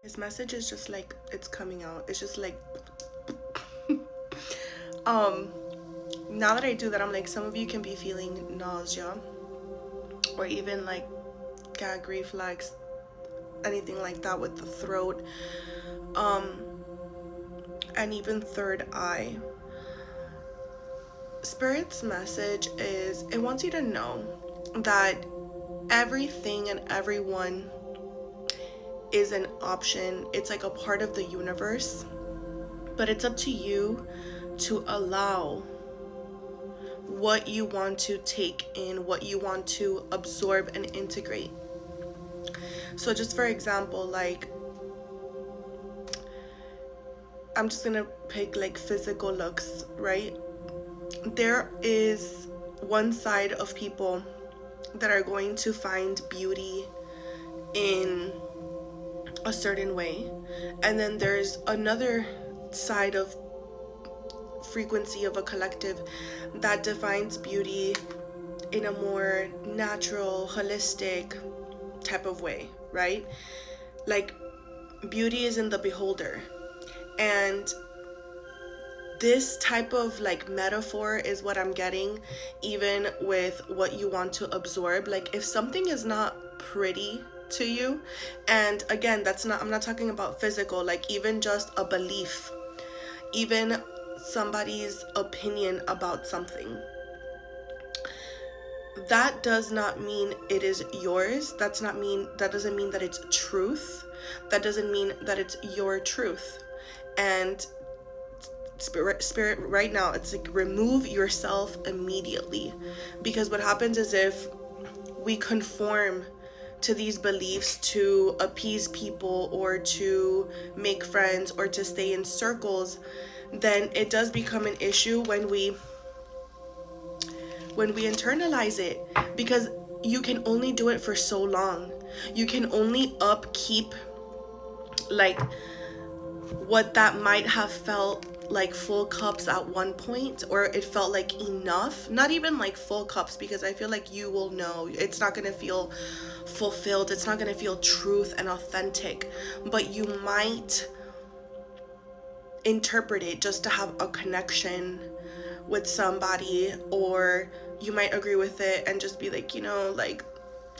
His message is just like it's coming out. It's just like now that I do that, I'm like, some of you can be feeling nausea or even like gag reflex, anything like that with the throat, and even third eye. Spirit's message is it wants you to know that everything and everyone is an option. It's like a part of the universe, but it's up to you to allow what you want to take in, what you want to absorb and integrate. So just for example, like I'm just gonna pick like physical looks, right? There is one side of people that are going to find beauty in a certain way, and then there's another side of frequency of a collective that defines beauty in a more natural, holistic type of way, right? Like beauty is in the beholder. And this type of like metaphor is what I'm getting even with what you want to absorb. Like if something is not pretty to you, and again, I'm not talking about physical, like even just a belief, even somebody's opinion about something, that does not mean it is yours. That doesn't mean that it's truth. That doesn't mean that it's your truth. And spirit right now, it's like remove yourself immediately, because what happens is if we conform to these beliefs to appease people or to make friends or to stay in circles, then it does become an issue when we internalize it, because you can only do it for so long. You can only upkeep like what that might have felt like full cups at one point, or it felt like enough. Not even like full cups, because I feel like you will know it's not going to feel fulfilled, it's not going to feel truth and authentic, but you might interpret it just to have a connection with somebody, or you might agree with it and just be like, like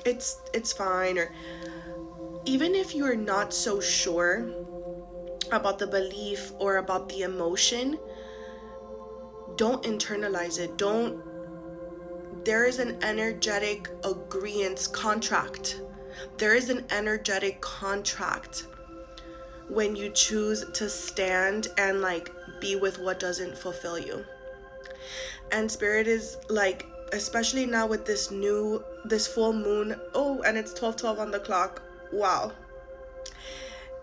it's fine. Or even if you're not so sure about the belief or about the emotion, don't internalize it. There is an energetic agreement contract. There is an energetic contract when you choose to stand and like be with what doesn't fulfill you. And spirit is like, especially now with this full moon, and it's 12:12 on the clock. Wow.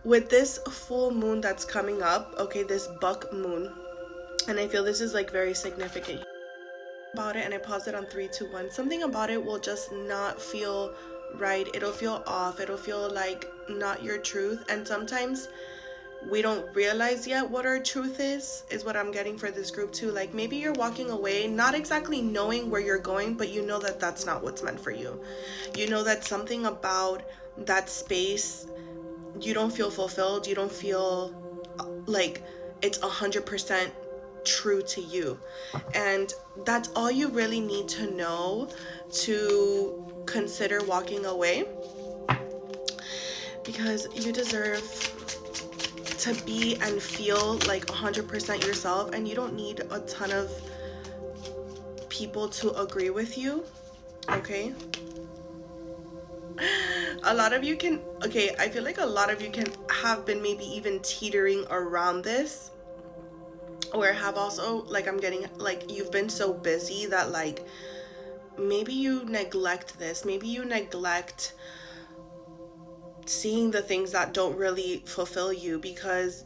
With this full moon that's coming up, okay, this buck moon, and I feel this is like very significant about it, and I paused it on 3, 2, 1. Something about it will just not feel right. It'll feel off. It'll feel like not your truth. And sometimes we don't realize yet what our truth is what I'm getting for this group too. Like maybe you're walking away not exactly knowing where you're going, but you know that that's not what's meant for you. You know that something about that space, you don't feel fulfilled. You don't feel like it's 100% true to you. And that's all you really need to know to consider walking away, because you deserve to be and feel like 100% yourself, and you don't need a ton of people to agree with you, okay? A lot of you can, okay, I feel like a lot of you can have been maybe even teetering around this, or have also, like I'm getting, like you've been so busy that like maybe you neglect this. Maybe you neglect seeing the things that don't really fulfill you, because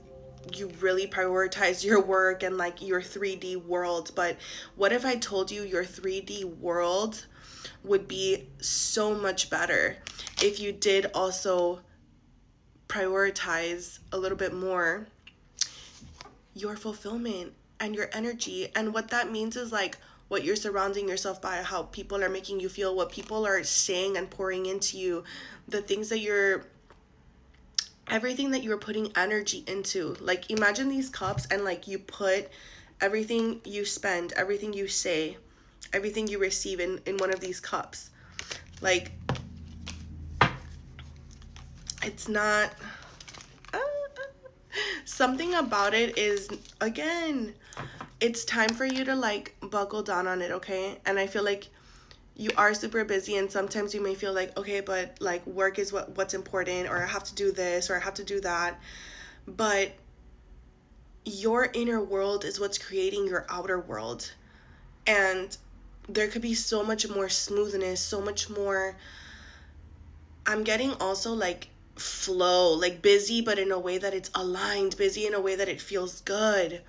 you really prioritize your work and like your 3D world. But what if I told you your 3D world would be so much better if you did also prioritize a little bit more your fulfillment and your energy? And what that means is like what you're surrounding yourself by, how people are making you feel, what people are saying and pouring into you, the things that you're everything that you're putting energy into. Like, imagine these cups, and like you put everything you spend, everything you say, everything you receive in one of these cups. Like, it's not something about it is, again, it's time for you to like buckle down on it, okay? And I feel like you are super busy, and sometimes you may feel like, okay, but like work is what's important, or I have to do this, or I have to do that. But your inner world is what's creating your outer world. And there could be so much more smoothness, so much more. I'm getting also like flow, like busy, but in a way that it's aligned, busy in a way that it feels good.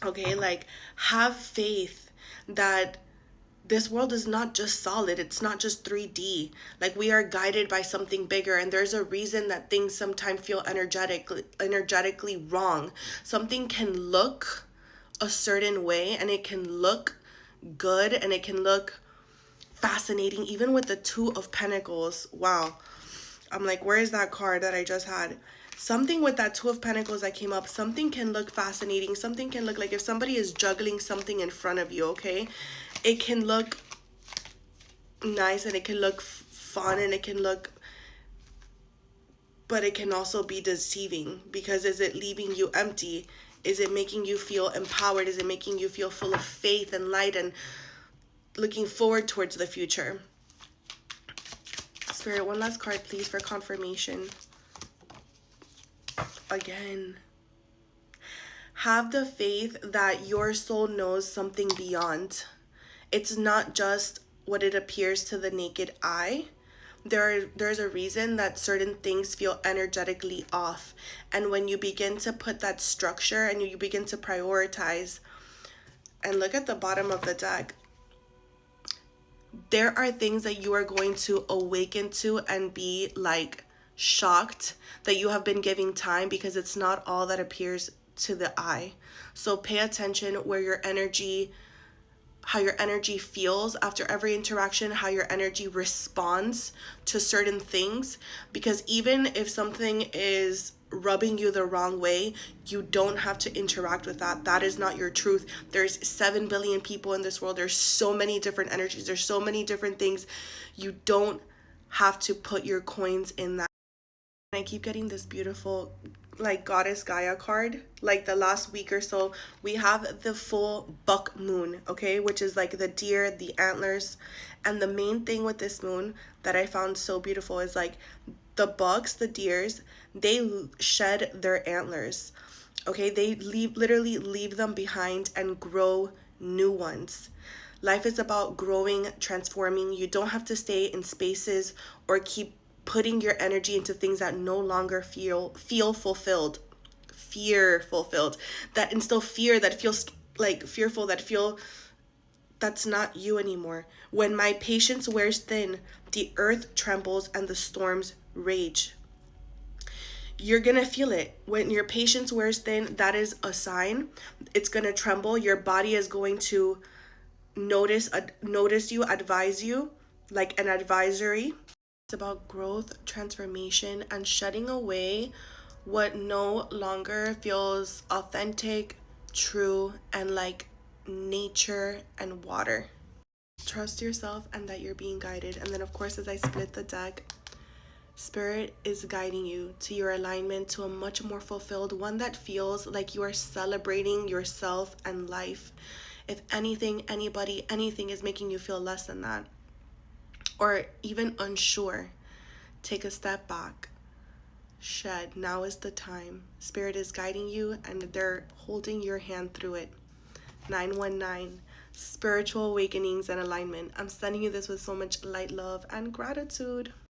Okay, like have faith that this world is not just solid, it's not just 3D. Like, we are guided by something bigger, and there's a reason that things sometimes feel energetically wrong. Something can look a certain way, and it can look good, and it can look fascinating, even with the Two of Pentacles. Wow. I'm like, where is that card that I just had? Something with that Two of Pentacles that came up, something can look fascinating. Something can look like if somebody is juggling something in front of you, okay? It can look nice, and it can look fun, and it can look, but it can also be deceiving, because is it leaving you empty? Is it making you feel empowered? Is it making you feel full of faith and light and looking forward towards the future? Spirit, one last card, please, for confirmation. Again, have the faith that your soul knows something beyond. It's not just what it appears to the naked eye. There's a reason that certain things feel energetically off. And when you begin to put that structure and you begin to prioritize, and look at the bottom of the deck, there are things that you are going to awaken to and be like shocked that you have been giving time, because it's not all that appears to the eye. So pay attention where your energy, how your energy feels after every interaction, how your energy responds to certain things. Because even if something is rubbing you the wrong way, you don't have to interact with that. That is not your truth. There's 7 billion people in this world. There's so many different energies. There's so many different things. You don't have to put your coins in that. I keep getting this beautiful like Goddess Gaia card. Like the last week or so, we have the full buck moon, okay, which is like the deer, the antlers. And the main thing with this moon that I found so beautiful is like the bucks, the deers, they shed their antlers, okay? They literally leave them behind and grow new ones. Life is about growing, transforming. You don't have to stay in spaces or keep putting your energy into things that no longer feel fulfilled. Fear fulfilled. That instill fear, that feels like fearful, that feel that's not you anymore. When my patience wears thin, the earth trembles and the storms rage. You're gonna feel it. When your patience wears thin, that is a sign. It's gonna tremble. Your body is going to notice you, advise you, like an advisory. It's about growth, transformation, and shutting away what no longer feels authentic, true, and like nature and water. Trust yourself and that you're being guided. And then, of course, as I split the deck, Spirit is guiding you to your alignment, to a much more fulfilled one that feels like you are celebrating yourself and life. If anything, anybody, anything is making you feel less than that, or even unsure, take a step back. Shed. Now is the time. Spirit is guiding you, and they're holding your hand through it. 919. Spiritual awakenings and alignment. I'm sending you this with so much light, love, and gratitude.